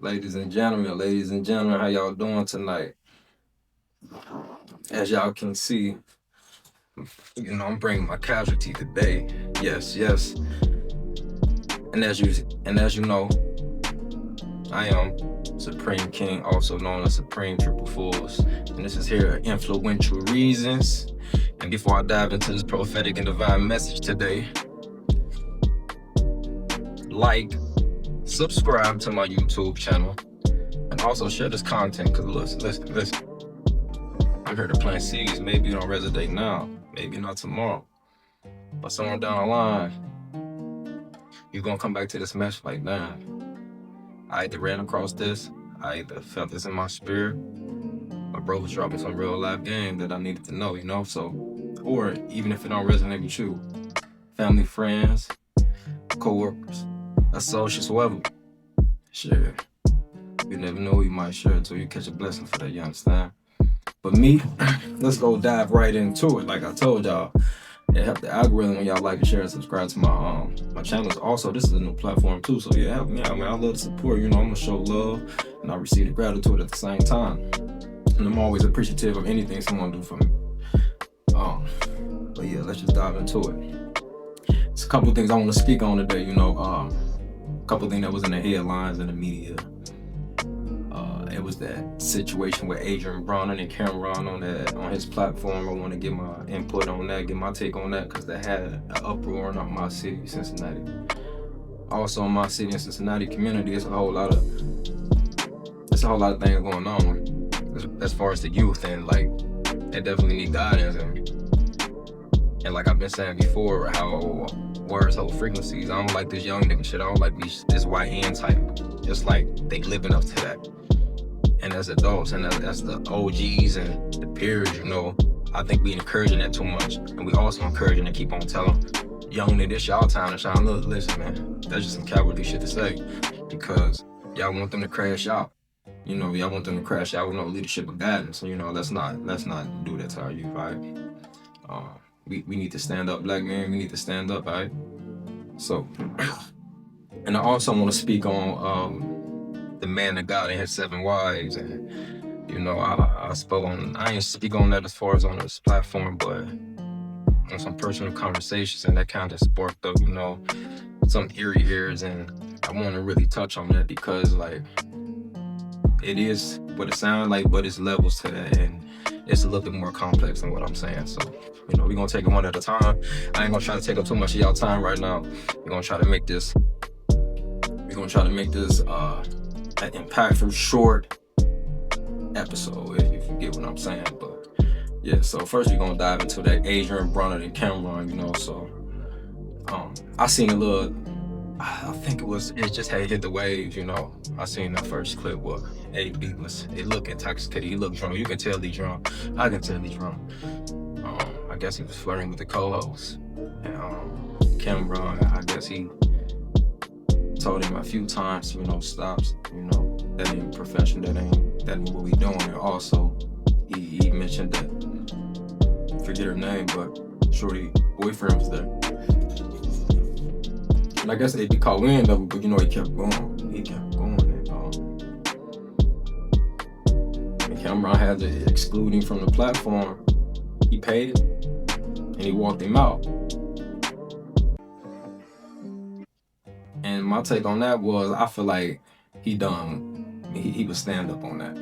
Ladies and gentlemen, how y'all doing tonight? As y'all can see, I'm bringing my casualty today. Yes, yes. And as you know, I am Supreme King, also known as Supreme Triple Fools. And this is here Influential Reasons. And before I dive into this prophetic and divine message today, like, subscribe to my YouTube channel, and also share this content, because listen. I'm here to plant seeds. Maybe it don't resonate now, maybe not tomorrow, but somewhere down the line, you're gonna come back to this message like, damn, I either ran across this, I either felt this in my spirit, my bro was dropping some real life game that I needed to know, so, or even if it don't resonate with you, family, friends, co-workers, associates, whoever, share. You never know who you might share until you catch a blessing for that, you understand? But me, let's go dive right into it. Like I told y'all, it helped the algorithm when y'all like and share and subscribe to my channels. Also, this is a new platform too, so yeah, help me out, man. I love the support. I'm gonna show love and I receive the gratitude at the same time. And I'm always appreciative of anything someone do for me. But yeah, let's just dive into it. It's a couple things I want to speak on today. A couple things that was in the headlines in the media. It was that situation with Adrian Broner and Cameron on his platform. I want to get my input on that, get my take on that, because that had an uproar in my city, Cincinnati. Also, in my city and Cincinnati community, it's a whole lot of things going on as far as the youth, and like they definitely need guidance. And like I've been saying before, how words hold frequencies. I don't like this young nigga shit. I don't like this YN type. Just like they living up to that. And as adults and as the OGs and the peers, I think we encouraging that too much. And we also encouraging to keep on telling young niggas, this y'all time to shine. Look, listen, man, that's just some cowardly shit to say, because y'all want them to crash out. Y'all want them to crash out with no leadership or guidance. Let's not do that to our youth, right? We need to stand up, black men. We need to stand up, right? So, and I also want to speak on the man of God and his 7 wives, and I spoke on. I ain't speak on that as far as on this platform, but on some personal conversations, and that kind of sparked up, some eerie ears, and I want to really touch on that because, like, it is what it sounds like, but it's levels to that, and it's a little bit more complex than what I'm saying. So, we're gonna take it one at a time. I ain't gonna try to take up too much of y'all time right now. We're gonna try to make this. An impactful short episode, if you get what I'm saying. But yeah, so first we're gonna dive into that Adrian Broner and Cameron, so I seen a little, I think it just had hit the waves, I seen that first clip where AB he looked intoxicated, he looked drunk. You can tell he's drunk. I can tell he's drunk. I guess he was flirting with the co-host, and Cameron, I guess he told him a few times, stops, that ain't profession, that ain't what we doing. And also, he mentioned that, forget her name, but shorty boyfriend was there. And I guess they'd be caught wind of it, but he kept going. And Cameron had to exclude him from the platform. He paid it, and he walked him out. And my take on that was, I feel like he would stand up on that.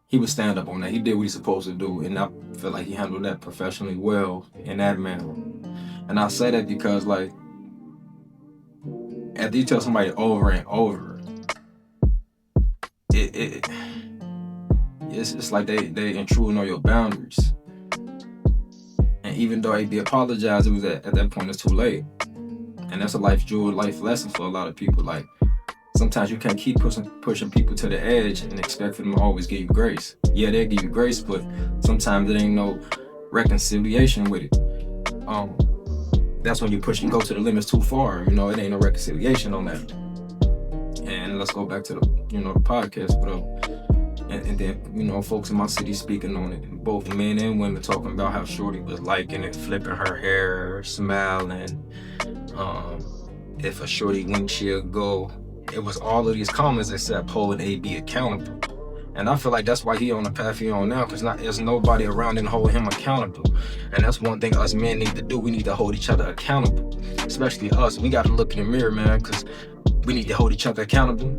He would stand up on that. He did what he's supposed to do, and I feel like he handled that professionally well in that manner. And I say that because, like, after you tell somebody over and over, it's like they intruding on your boundaries. And even though they apologized, it was at that point it's too late. And that's a life lesson for a lot of people. Like, sometimes you can't keep pushing people to the edge and expect for them to always give you grace. Yeah, they'll give you grace, but sometimes there ain't no reconciliation with it. That's when you push and go to the limits too far. It ain't no reconciliation on that. And let's go back to the podcast, and then folks in my city speaking on it, both men and women talking about how shorty was liking it, flipping her hair, smiling. If a shorty windshield go, it was all of these comments that said holding AB accountable. And I feel like that's why he on the path he on now, because there's nobody around and hold him accountable. And that's one thing us men need to do. We need to hold each other accountable, especially us. We got to look in the mirror, man, because we need to hold each other accountable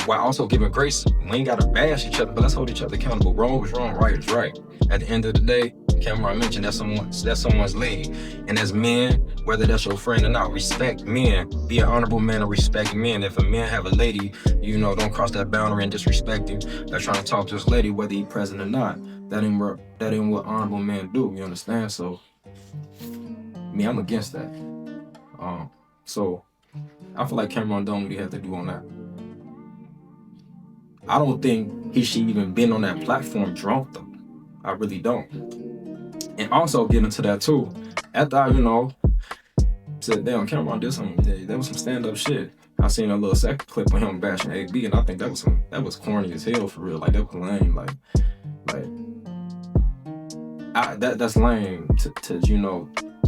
while also giving grace. We ain't got to bash each other, but let's hold each other accountable. Wrong is wrong, right is right. At the end of the day, Cameron mentioned that's someone's lady. And as men, whether that's your friend or not, respect men. Be an honorable man and respect men. If a man have a lady, don't cross that boundary and disrespect him. They're trying to talk to his lady, whether he present or not. That ain't what honorable men do. You understand? So, me, I'm against that. So I feel like Cameron done what he had to do on that. I don't think he should even been on that platform drunk though. I really don't. And also get into that too. After I, said, damn, Cameron did something. That was some stand-up shit. I seen a little second clip of him bashing AB, and I think that was corny as hell for real. Like that was lame. That's lame to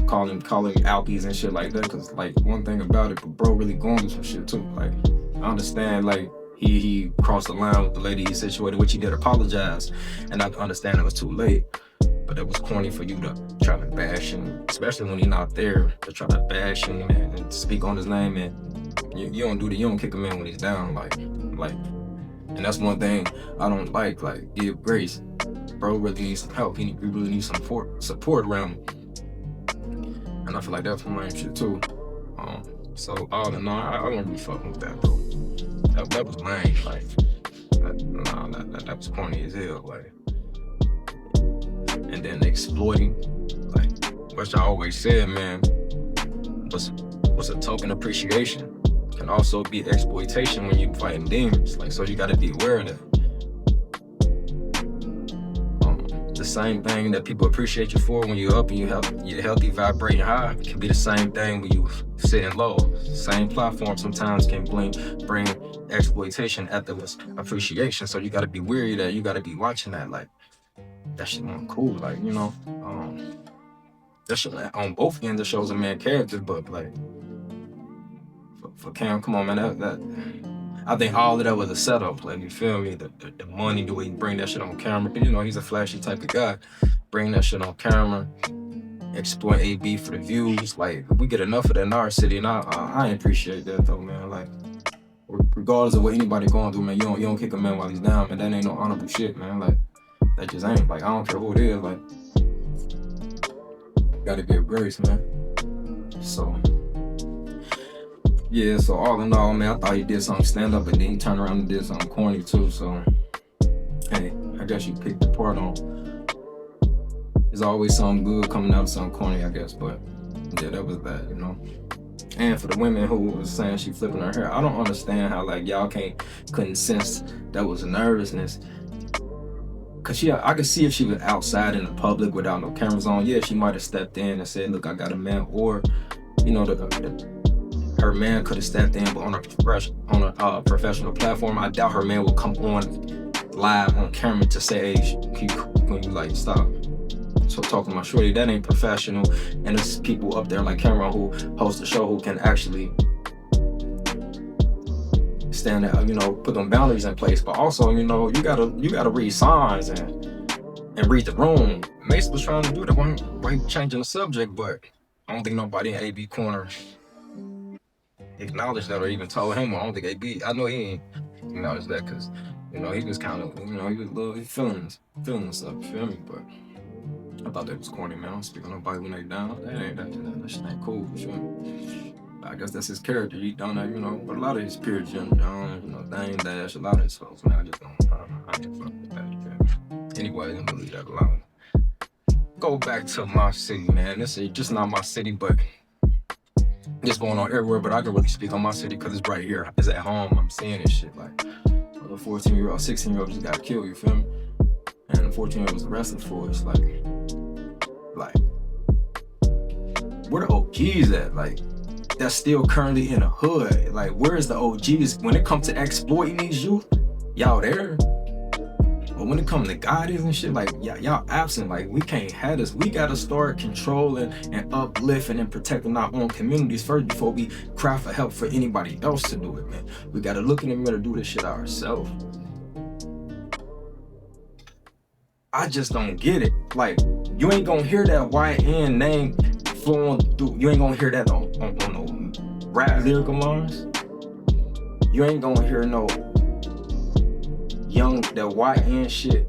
calling Alpies and shit like that. Cause like one thing about it, but bro really going through some shit too. Like I understand like he crossed the line with the lady he situated, which he did apologize, and I understand it was too late. But it was corny for you to try to bash him, especially when he's not there, to try to bash him and speak on his name, and you don't kick him in when he's down, like, and that's one thing I don't like give grace. Bro really needs some help. He really needs some support around him, and I feel like that's some lame shit too. So all in all, I don't really fuck with that though. That was lame, like, that was corny as hell, like. And then exploiting, like, which I always said, man, was a token appreciation. Can also be exploitation when you fighting demons. Like, so you got to be aware of that. The same thing that people appreciate you for when you're up and you're healthy, vibrating high, can be the same thing when you sitting low. Same platform sometimes can bring exploitation afterwards appreciation. So you got to be wary of that. You got to be watching that, like. That shit wasn't cool, like, that shit on both ends that shows a man character, but like for Cam, come on, man, that I think all of that was a setup, like, you feel me? The money, the way you bring that shit on camera, he's a flashy type of guy. Bring that shit on camera, exploit AB for the views. Like, we get enough of that in our city, and I appreciate that though, man. Like, regardless of what anybody going through, man, you don't kick a man while he's down, man. That ain't no honorable shit, man. Like. That just ain't, like, I don't care who it is, like, gotta give grace, man. So, yeah, so all in all, man, I thought he did something stand up, and then he turned around and did something corny too, so, hey, I guess you picked the part on. There's always something good coming out of something corny, I guess, but, yeah, that was that, And for the women who was saying she flipping her hair, I don't understand how, like, y'all couldn't sense that was nervousness. Cause I could see if she was outside in the public without no cameras on, yeah, she might have stepped in and said, look, I got a man, or, her man could have stepped in, but on a professional platform, I doubt her man will come on live on camera to say, hey, when you like, stop. So talking to my shorty, that ain't professional, and there's people up there like Cameron who host the show who can actually stand there, put them boundaries in place. But also, you gotta read signs and read the room. Mace was trying to do that while he was changing the subject, but I don't think nobody in AB corner acknowledged that or even told him. I don't think AB. I know he ain't acknowledged that because he was kind of he was a little feeling stuff. You feel me? But I thought that was corny, man. I don't speak on nobody when they down. That shit ain't cool. You feel me? I guess that's his character. He done that, but a lot of his peers, Jim Jones, Dame Dash, a lot of his folks, man, I just don't, I can't fuck with that, okay? Anyway, I'm gonna leave that alone. Go back to my city, man. This is just not my city, but it's going on everywhere, but I can really speak on my city because it's right here. It's at home. I'm seeing this shit, like, a little 14-year-old, 16-year-old just got killed, you feel me? And the 14-year-old was arrested for it. It's like, where the OGs at? Like, that's still currently in the hood. Like, where is the OGs when it comes to exploiting these youth? Y'all there? But when it comes to guidance and shit, like y'all absent. Like we can't have this. We gotta start controlling and uplifting and protecting our own communities first before we cry for help for anybody else to do it, man. We gotta look in the mirror to do this shit ourselves. I just don't get it. Like, you ain't gonna hear that YN name flowing through. You ain't gonna hear that on no rap lyrical lines. You ain't gonna hear no that YN shit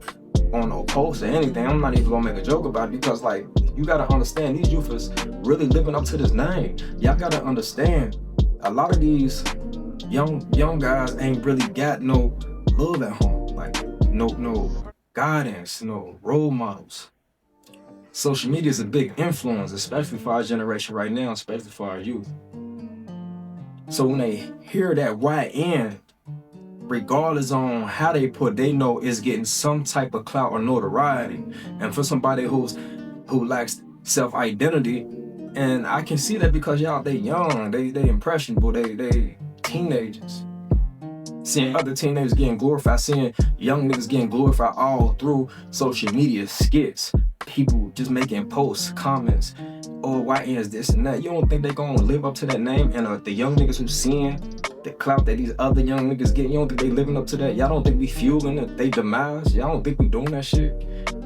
on no post or anything. I'm not even gonna make a joke about it because, like, you gotta understand these youth is really living up to this name. Y'all gotta understand a lot of these young guys ain't really got no love at home. Like, no guidance, no role models. Social media is a big influence, especially for our generation right now, especially for our youth. So when they hear that YN, regardless on how they put, they know it's getting some type of clout or notoriety. And for somebody who lacks self-identity, and I can see that because y'all, they young, they impressionable, they teenagers. Seeing other teenagers getting glorified, seeing young niggas getting glorified all through social media skits, people just making posts, comments, oh, YN is this and that. You don't think they gonna live up to that name? And the young niggas who seeing the clout that these other young niggas get, you don't think they living up to that? Y'all don't think we fueling they demise? Y'all don't think we doing that shit?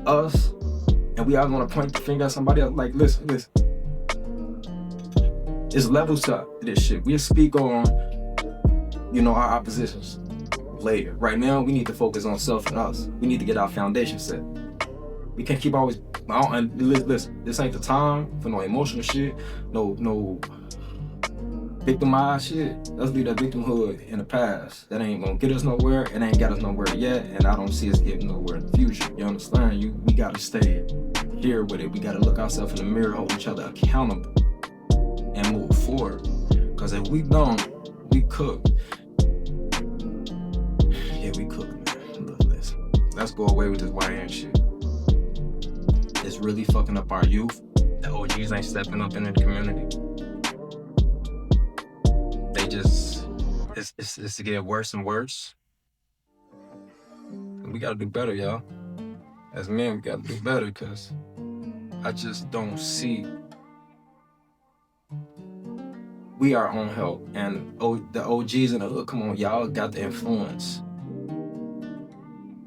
Us? And we all gonna point the finger at somebody else? Like, listen. It's levels to this shit. We'll speak on, our oppositions later. Right now, we need to focus on self and us. We need to get our foundation set. We can't keep always, listen, this ain't the time for no emotional shit, no victimized shit. Let's leave that victimhood in the past. That ain't gonna get us nowhere. It ain't got us nowhere yet, and I don't see us getting nowhere in the future. You understand? We gotta stay here with it. We gotta look ourselves in the mirror, hold each other accountable, and move forward. Because if we don't, we cook. Yeah, we cook, man. Look, listen. Let's go away with this YN shit. It's really fucking up our youth. The OGs ain't stepping up in the community. They just, it's getting worse and worse. And we gotta do better, y'all. As men, we gotta do better, because I just don't see we our own help. And the OGs in the hood, come on, y'all got the influence.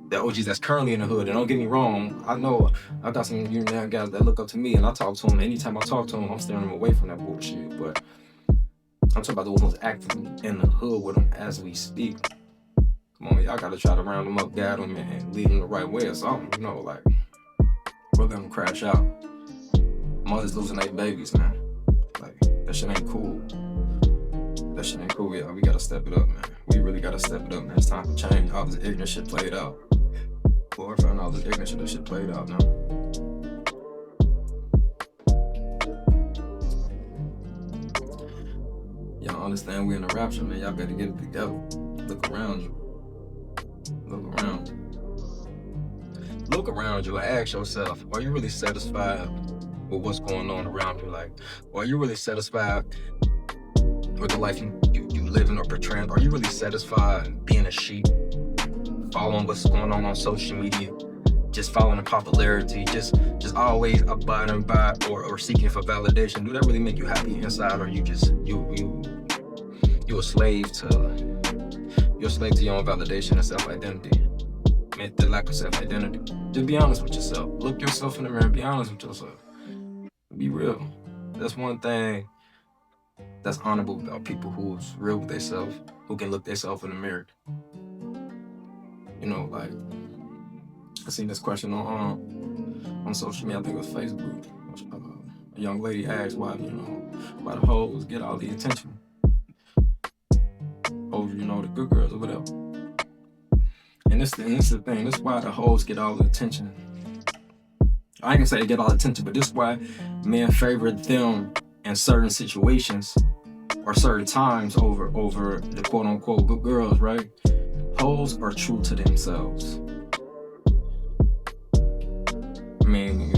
The OGs that's currently in the hood, and don't get me wrong, I know I got some young guys that look up to me, and I talk to them. Anytime I talk to them, I'm steering them away from that bullshit. But I'm talking about the ones actively in the hood with them as we speak. Come on, y'all gotta try to round them up, guide them, and lead them the right way or something. Like, we're gonna crash out. Mothers losing their babies, man. Like, that shit ain't cool. That shit ain't cool, y'all. We gotta step it up, man. We really gotta step it up, man. It's time for change. All this ignorant shit played out. Glorifying all this ignorant shit, that shit played out now. Y'all understand we in a rapture, man. Y'all better get it together. Look around you. Look around you. Look around you and ask yourself, are you really satisfied with what's going on around you? Like, are you really satisfied with the life you living or portraying? Are you really satisfied being a sheep, following what's going on social media, just following the popularity, just always abiding by or seeking for validation? Do that really make you happy inside, or you just you a slave to your own validation and self-identity? Man, the lack of self-identity. Just be honest with yourself. Look yourself in the mirror and be honest with yourself. Be real. That's one thing that's honorable about people who's real with themselves, who can look themselves in the mirror. Like, I seen this question on social media, I think it was Facebook. A young lady asked why the hoes get all the attention over, the good girls or whatever. And this is the thing, this is why the hoes get all the attention. I ain't gonna say they get all the attention, but this is why men favor them in certain situations or certain times over the quote unquote good girls, right? Hoes are true to themselves. I mean,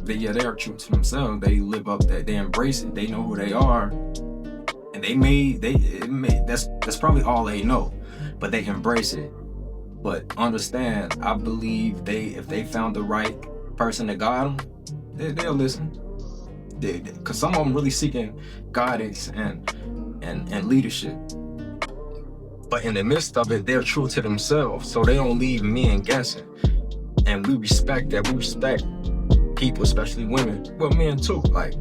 they are true to themselves. They live up that, they embrace it, they know who they are. And that's probably all they know, but they embrace it. But understand, I believe if they found the right person to guide them, they'll listen. Because some of them really seeking guidance and leadership. But in the midst of it, they're true to themselves, so they don't leave men guessing. And we respect that. We respect people, especially women. Well, men too. Like,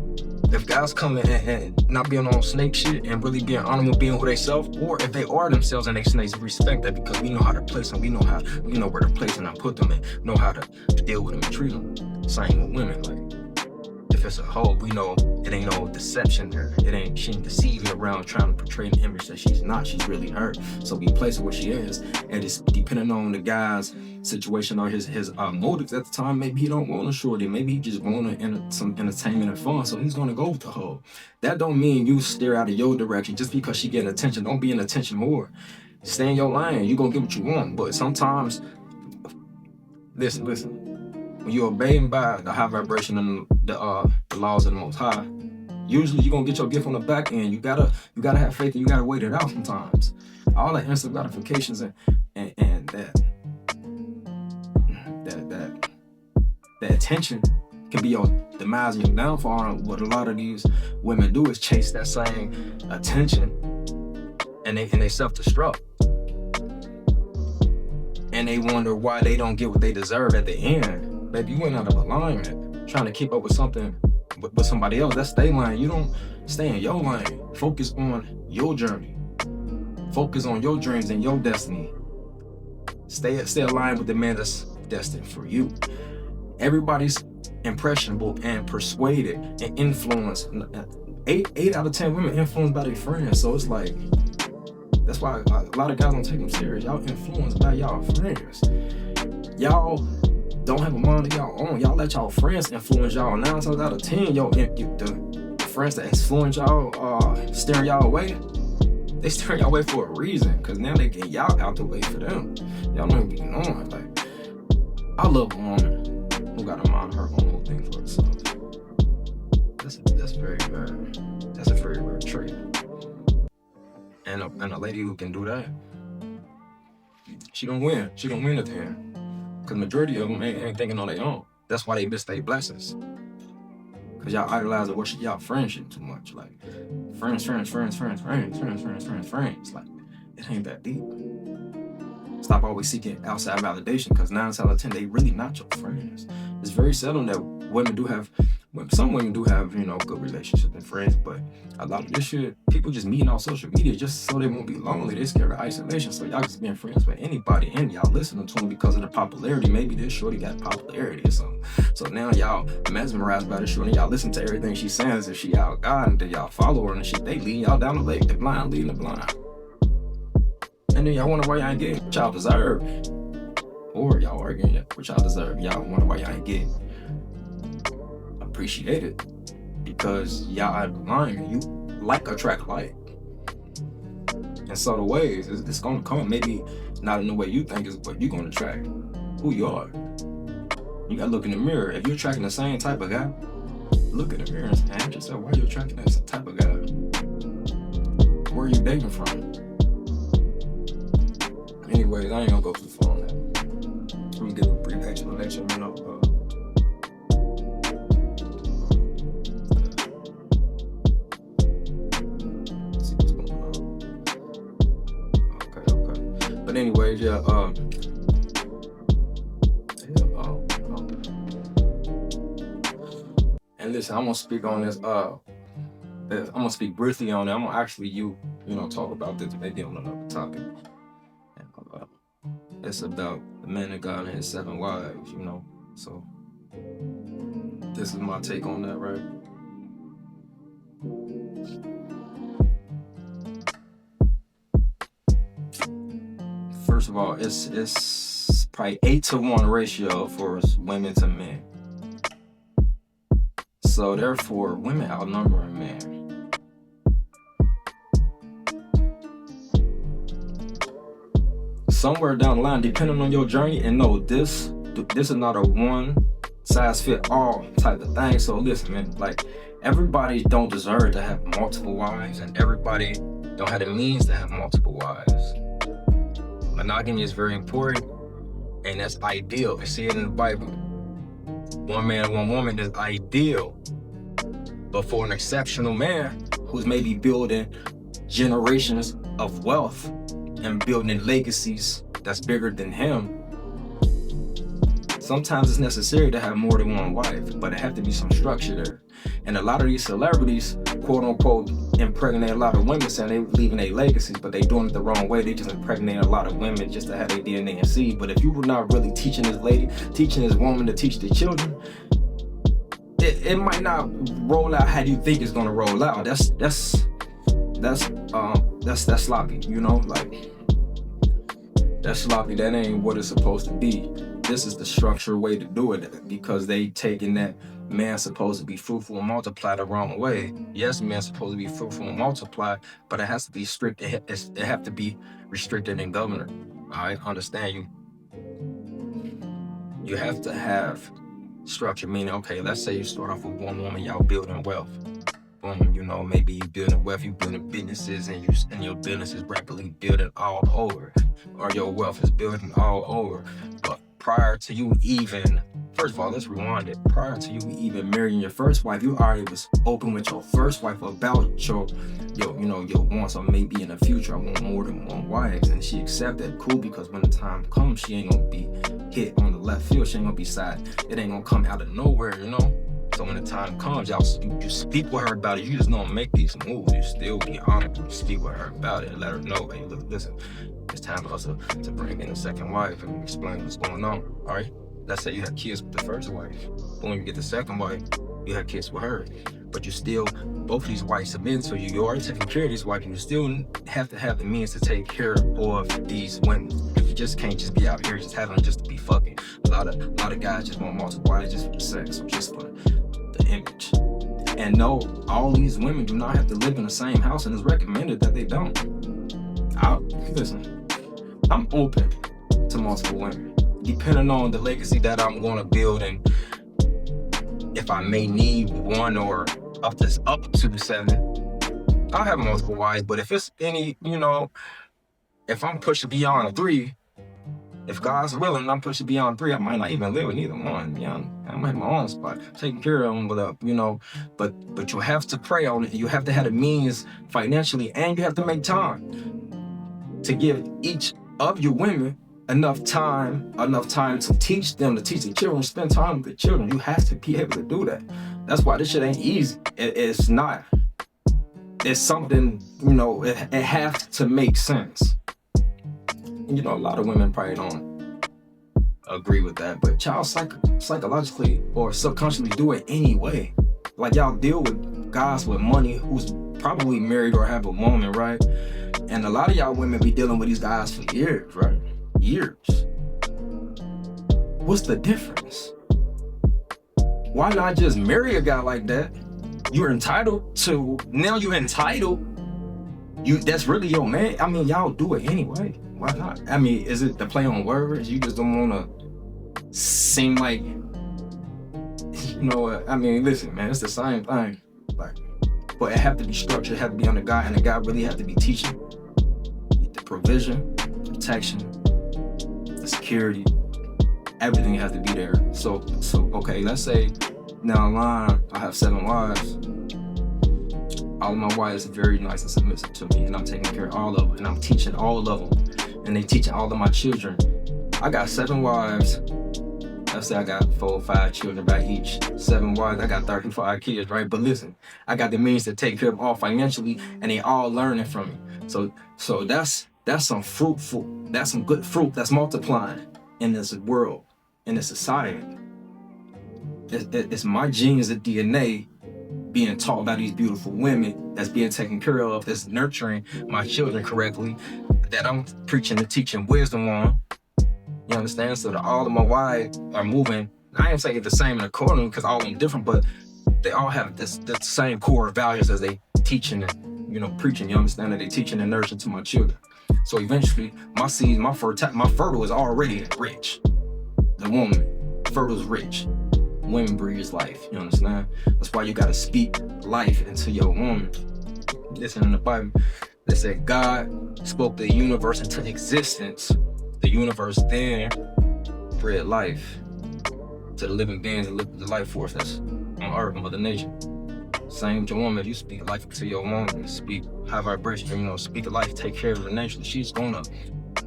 if guys come in and not being on snake shit and really being honorable, being who they self, or if they are themselves and they snakes, we respect that because we know how to place them. We know where to place them and put them and know how to deal with them and treat them. Same with women. Like, if it's a hoe, we know it ain't no deception there. She ain't deceiving around trying to portray an image that she's not. She's really her. So we place her where she is, and it's depending on the guy's situation or his motives at the time. Maybe he don't want a shorty. Maybe he just want some entertainment and fun. So he's gonna go with the hoe. That don't mean you steer out of your direction just because she getting attention. Don't be an attention whore. Stay in your lane. You gonna get what you want. But sometimes, listen. When you're obeying by the high vibration and the laws of the Most High, usually you're gonna get your gift on the back end. You gotta have faith and you gotta wait it out sometimes. All that instant gratifications and that attention can be your demise and your downfall. And what a lot of these women do is chase that same attention and they self-destruct. And they wonder why they don't get what they deserve at the end. Baby, you went out of alignment trying to keep up with something with somebody else. That's their lane. You don't stay in your lane. Focus on your journey. Focus on your dreams and your destiny. Stay aligned with the man that's destined for you. Everybody's impressionable and persuaded and influenced. 8 out of 10 women influenced by their friends. So it's like, that's why a lot of guys don't take them serious. Y'all influenced by y'all friends. Y'all don't have a mind of y'all own. Y'all let y'all friends influence y'all. 9 times out of 10, the friends that influence y'all, steering y'all away, they steering y'all away for a reason. Because now they get y'all out the way for them. Y'all don't even know it. Like, I love a woman who got a mind of her own little thing for herself. That's very rare. That's a very rare trait. And a lady who can do that, she gonna win. She gonna win at the end. Because majority of them ain't thinking on their own. That's why they miss their blessings. Because y'all idolize and worship y'all friendship too much. Like, friends. Like, it ain't that deep. Stop always seeking outside validation, because 9 out of 10, they really not your friends. It's very seldom that some women do have, good relationships and friends, but a lot of this shit, people just meeting on social media just so they won't be lonely. They're scared of isolation, so y'all just being friends with anybody, and y'all listening to them because of the popularity. Maybe this shorty got popularity or something. So now y'all mesmerized by this shorty, y'all listen to everything she says. If she out God, and then y'all follow her and shit, they leading y'all down the lake. The blind leading the blind. And then y'all wonder why y'all ain't getting what y'all deserve. Or y'all arguing what y'all deserve. Y'all wonder why y'all ain't getting appreciated. Because y'all out of line. You like attract like. In subtle ways, it's gonna come. Maybe not in the way you think is, but you're gonna attract who you are. You gotta look in the mirror. If you're attracting the same type of guy, look in the mirror and ask yourself, why are you attracting that type of guy? Where are you dating from? Anyways, I ain't gonna go too far on that. Let me give a brief explanation, see what's going on. Okay. But anyways, and listen, I'm gonna speak on this. I'm gonna speak briefly on it. I'm gonna actually talk about this maybe on another topic. It's about the man of God and his 7 wives, So this is my take on that, right? First of all, it's probably 8-to-1 ratio for women to men. So therefore, women outnumbering men. Somewhere down the line, depending on your journey, and no, this is not a one size fit all type of thing. So listen, man, like, everybody don't deserve to have multiple wives, and everybody don't have the means to have multiple wives. Monogamy is very important, And that's ideal. You see it in the Bible. One man, one woman is ideal. But for an exceptional man who's maybe building generations of wealth and building legacies that's bigger than him, sometimes it's necessary to have more than one wife, but it have to be some structure there. And a lot of these celebrities, quote unquote, impregnate a lot of women saying they leaving their legacies, but they doing it the wrong way. They just impregnate a lot of women just to have their DNA and seed. But if you were not really teaching this lady, teaching this woman to teach the children, it might not roll out how you think it's gonna roll out. That's sloppy, you know, like that's sloppy. That ain't what it's supposed to be. This is the structured way to do it, because they taking that man's supposed to be fruitful and multiply the wrong way. Yes, man's supposed to be fruitful and multiply, but it has to be strict. It have to be restricted and governed. I understand you. You have to have structure, meaning, okay, let's say you start off with one woman, y'all building wealth. Boom, you know, maybe you building wealth, you building businesses, and your business is rapidly building all over, or your wealth is building all over. But prior to you even, first of all, let's rewind it. Prior to you even marrying your first wife, you already was open with your first wife about your wants, or maybe in the future I want more than one wife, and she accepted. Cool, because when the time comes, she ain't gonna be hit on the left field. She ain't gonna be side. It ain't gonna come out of nowhere, you know. So when the time comes, you speak with her about it. You just don't make these moves. You still be honorable. You speak with her about it and let her know, hey, look, listen, it's time for us to bring in a second wife and explain what's going on. All right? Let's say you had kids with the first wife. When you get the second wife, you had kids with her. But you still, both of these wives submit to you. You already taking care of these wives. You still have to have the means to take care of these women. You just can't just be out here just having them just to be fucking. A lot of guys just want multiple wives just for the sex, or just for the image. And no, all these women do not have to live in the same house, and it's recommended that they don't. Listen, I'm open to multiple women, depending on the legacy that I'm going to build, and if I may need one or up to 7, I'll have multiple wives. But if it's any, if I'm pushing beyond 3, if God's willing, I'm pushing beyond 3, I might not even live with either one. I might have my own spot, taking care of them, but you have to pray on it. You have to have the means financially, and you have to make time to give each of your women enough time to teach them, to teach the children, spend time with the children. You have to be able to do that. That's why this shit ain't easy. It's not. It's something, it has to make sense. A lot of women probably don't agree with that, but y'all psychologically or subconsciously do it anyway. Like, y'all deal with guys with money who's probably married or have a woman, right? And a lot of y'all women be dealing with these guys for years, right? Years. What's the difference? Why not just marry a guy like that? You're entitled. That's really your man. I mean, y'all do it anyway. Why not? I mean, is it the play on words? You just don't want to seem like, I mean, listen, man, it's the same thing. But it have to be structured, it have to be on the guy, and the guy really have to be teaching. The provision, protection, the security, everything has to be there. So okay, let's say down the line, I have 7 wives. All of my wives are very nice and submissive to me, and I'm taking care of all of them, and I'm teaching all of them, and they teaching all of my children. I got 7 wives. Let's say I got 4 or 5 children by each. 7 wives, I got 35 kids, right? But listen, I got the means to take care of all financially, and they all learning from me. So that's some that's some good fruit that's multiplying in this world, in this society. It's my genes and DNA being taught by these beautiful women that's being taken care of, that's nurturing my children correctly, that I'm preaching and teaching wisdom on. You understand? So that all of my wives are moving. I ain't saying the same in accordance, because all of them different, but they all have the same core values as they teaching and preaching. You understand, that they teaching and nurturing to my children. So eventually, my seed, my fertile is already rich. The woman, fertile is rich. Women breeds life. You understand? That's why you gotta speak life into your woman. Listen, in the Bible, they said God spoke the universe into existence. The universe then spread life to the living beings and the life force that's on earth, Mother Nature. Same with your woman. If you speak life to your woman, speak high vibration, speak life, take care of her naturally. She's gonna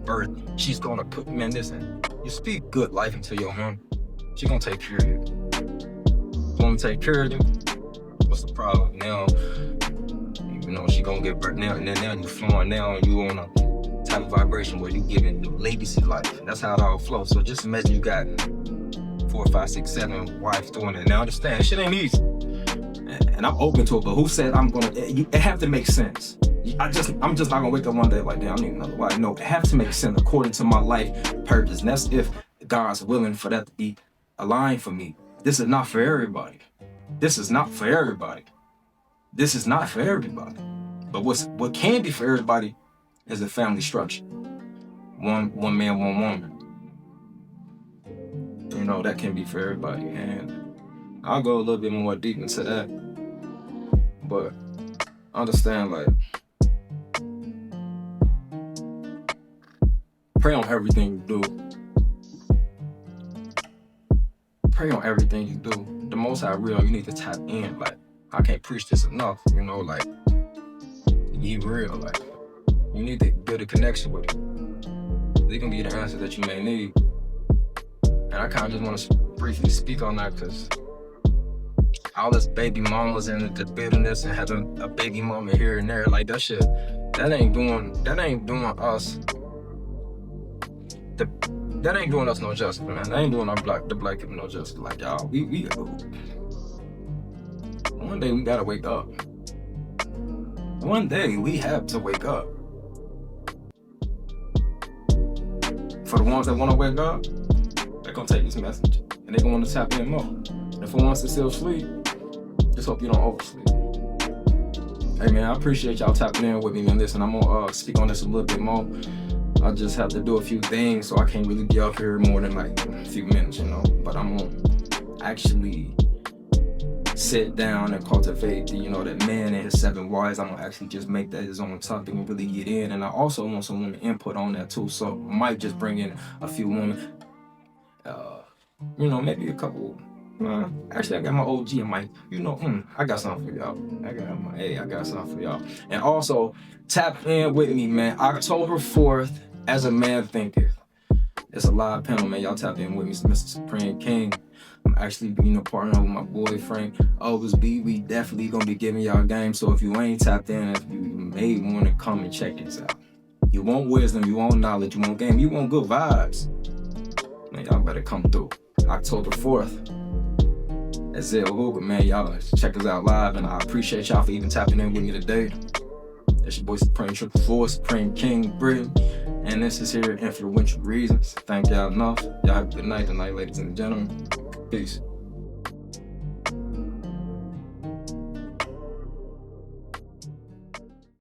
birth, she's gonna put, man, listen, you speak good life into your woman, she's gonna take care of you. Woman take care of you, what's the problem? Now, she gonna get burnt now, and then now you flowing now, and you on a type of vibration where you giving the legacy life. That's how it all flows. So just imagine you got 4, 5, 6, 7 wives doing it. Now understand, shit ain't easy. And I'm open to it, but who said I'm gonna, it have to make sense. I'm just not gonna wake up one day like, damn, I need another wife. No, it have to make sense according to my life purpose. And that's if God's willing for that to be aligned for me. This is not for everybody. This is not for everybody. This is not for everybody. But what can be for everybody is a family structure. One man, one woman. That can be for everybody. And I'll go a little bit more deep into that. But understand, like, pray on everything you do. Pray on everything you do. The Most High real, you need to tap in. Like, I can't preach this enough, like, he real, like, you need to build a connection with him. They can be the answer that you may need. And I kind of just want to briefly speak on that, because all this baby mamas and the bitterness and having a baby mama here and there, like, that shit, that ain't doing us. That ain't doing us no justice, man. That ain't doing the black people no justice. Like, y'all, we one day we gotta wake up. One day we have to wake up. For the ones that want to wake up, they're gonna take this message and they're gonna want to tap in more. And for ones that still sleep, just hope you don't oversleep. Hey man, I appreciate y'all tapping in with me on this, and I'm gonna speak on this a little bit more. I just have to do a few things, so I can't really be up here more than like a few minutes, But I'm gonna actually sit down and cultivate that man and his 7 wives. I'm gonna actually just make that his own topic and really get in. And I also want some women input on that too. So I might just bring in a few women. Maybe a couple. Actually, I got my OG and my, I got something for y'all. I got something for y'all. And also, tap in with me, man. October 4th, As a Man Thinketh. It's a live panel, man. Y'all tap in with me, Mr. Supreme King. I'm actually partnering with my boy Frank August B. We definitely gonna be giving y'all game. So if you ain't tapped in, if you may want to come and check this out. You want wisdom, you want knowledge, you want game, you want good vibes. Man, y'all better come through. October 4th. That's it, man. Y'all check us out live, and I appreciate y'all for even tapping in with me today. It's your boy Supreme 444, Supreme King Britain, and this is here Influential Reasons. Thank y'all enough. Y'all have a good night tonight, ladies and gentlemen. Peace.